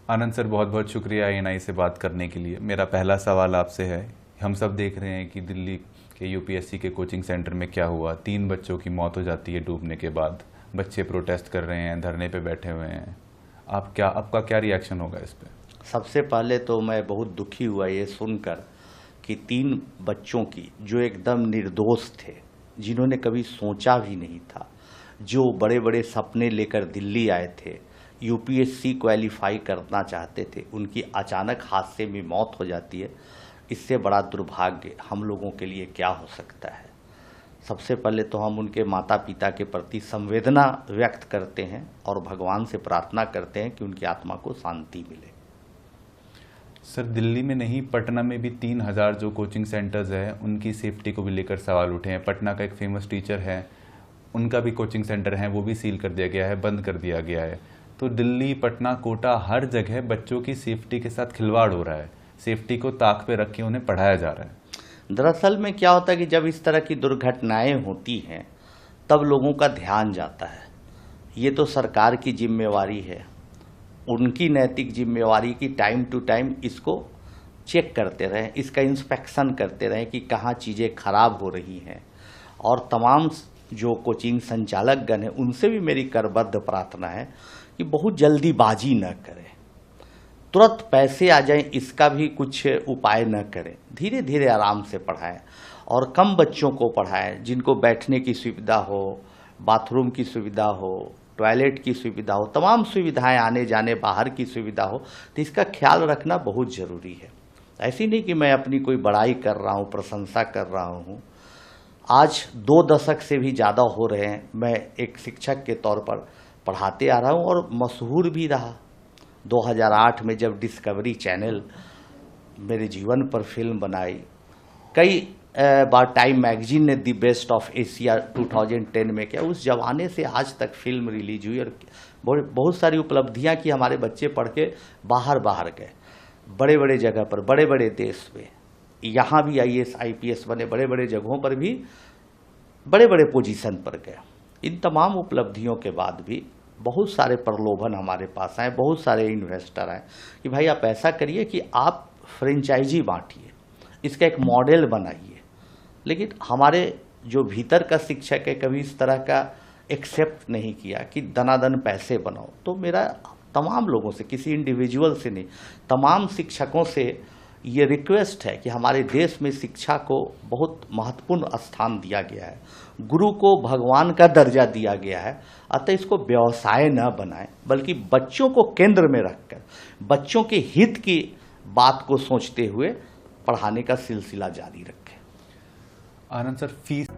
आनंद sir, बहुत बहुत शुक्रिया एएनआई से बात करने के लिए। मेरा पहला सवाल आपसे है, हम सब देख रहे हैं कि दिल्ली के यूपीएससी के कोचिंग सेंटर में क्या हुआ। 3 बच्चों की मौत हो जाती है डूबने के बाद। बच्चे प्रोटेस्ट कर रहे हैं, धरने पे बैठे हुए हैं। आपका क्या रिएक्शन होगा इस पे? सबसे पहले तो मैं बहुत दुखी हुआ ये सुनकर कि 3 बच्चों की जो एकदम निर्दोष थे, जिन्होंने कभी सोचा भी नहीं था, जो बड़े बड़े सपने लेकर दिल्ली आए थे, यूपीएससी क्वालिफाई करना चाहते थे, उनकी अचानक हादसे में मौत हो जाती है। इससे बड़ा दुर्भाग्य हम लोगों के लिए क्या हो सकता है। सबसे पहले तो हम उनके माता पिता के प्रति संवेदना व्यक्त करते हैं और भगवान से प्रार्थना करते हैं कि उनकी आत्मा को शांति मिले। सर, दिल्ली में नहीं, पटना में भी 3000 जो कोचिंग सेंटर्स हैं उनकी सेफ्टी को भी लेकर सवाल उठे हैं। पटना का एक फेमस टीचर है, उनका भी कोचिंग सेंटर है, वो भी सील कर दिया गया है, बंद कर दिया गया है। तो दिल्ली, पटना, कोटा, हर जगह बच्चों की सेफ्टी के साथ खिलवाड़ हो रहा है। सेफ्टी को ताक पे रख के उन्हें पढ़ाया जा रहा है। दरअसल में क्या होता है कि जब इस तरह की दुर्घटनाएं होती हैं तब लोगों का ध्यान जाता है। ये तो सरकार की जिम्मेवारी है, उनकी नैतिक जिम्मेवारी की टाइम टू टाइम इसको चेक करते रहें, इसका इंस्पेक्शन करते रहें कि कहाँ चीज़ें खराब हो रही हैं। और तमाम जो कोचिंग संचालकगण हैं उनसे भी मेरी करबद्ध प्रार्थना है कि बहुत जल्दीबाजी न करें, तुरंत पैसे आ जाएं इसका भी कुछ उपाय न करें। धीरे धीरे आराम से पढ़ाएं और कम बच्चों को पढ़ाएं, जिनको बैठने की सुविधा हो, बाथरूम की सुविधा हो, टॉयलेट की सुविधा हो, तमाम सुविधाएं, आने जाने बाहर की सुविधा हो। तो इसका ख्याल रखना बहुत ज़रूरी है। ऐसी नहीं कि मैं अपनी कोई बड़ाई कर रहा हूँ, प्रशंसा कर रहा हूँ। आज 2 दशक से भी ज़्यादा हो रहे हैं मैं एक शिक्षक के तौर पर पढ़ाते आ रहा हूँ और मशहूर भी रहा। 2008 में जब डिस्कवरी चैनल मेरे जीवन पर फिल्म बनाई, कई बार टाइम मैगजीन ने दी बेस्ट ऑफ एशिया 2010 में किया। उस जमाने से आज तक फिल्म रिलीज हुई और बहुत सारी उपलब्धियां की। हमारे बच्चे पढ़ के बाहर गए, बड़े बड़े जगह पर, बड़े बड़े देश में, यहाँ भी आईएएस आईपीएस बने, बड़े बड़े जगहों पर भी बड़े बड़े पोजीशन पर गए। इन तमाम उपलब्धियों के बाद भी बहुत सारे प्रलोभन हमारे पास आए, बहुत सारे इन्वेस्टर आए कि भाई आप ऐसा करिए कि आप फ्रेंचाइजी बांटिए, इसका एक मॉडल बनाइए। लेकिन हमारे जो भीतर का शिक्षक है कभी इस तरह का एक्सेप्ट नहीं किया कि दनादन पैसे बनाओ। तो मेरा तमाम लोगों से, किसी इंडिविजुअल से नहीं, तमाम शिक्षकों से ये रिक्वेस्ट है कि हमारे देश में शिक्षा को बहुत महत्वपूर्ण स्थान दिया गया है, गुरु को भगवान का दर्जा दिया गया है। अतः इसको व्यवसाय न बनाएं, बल्कि बच्चों को केंद्र में रखकर बच्चों के हित की बात को सोचते हुए पढ़ाने का सिलसिला जारी रखें। आनंद सर, फीस